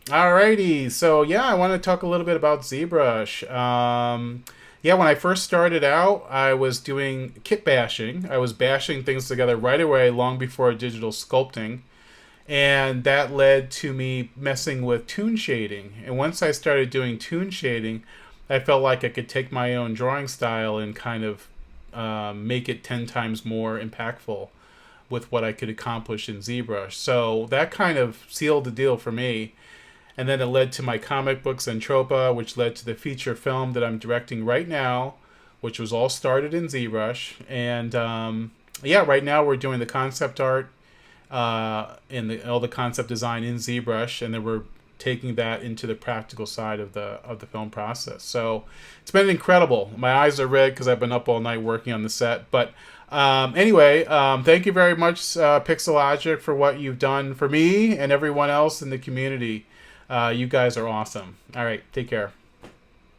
Alrighty, so yeah, I want to talk a little bit about ZBrush. Yeah, when I first started out, I was doing kit bashing. I was bashing things together right away, long before digital sculpting, and that led to me messing with toon shading. And once I started doing toon shading, I felt like I could take my own drawing style and kind of make it 10 times more impactful with what I could accomplish in ZBrush. So that kind of sealed the deal for me. And then it led to my comic books and Tropa, which led to the feature film that I'm directing right now, which was all started in ZBrush. And yeah, right now we're doing the concept art all the concept design in ZBrush, and then we're taking that into the practical side of the film process. So it's been incredible. My eyes are red because I've been up all night working on the set. But anyway, thank you very much, Pixelogic, for what you've done for me and everyone else in the community. You guys are awesome. All right, take care.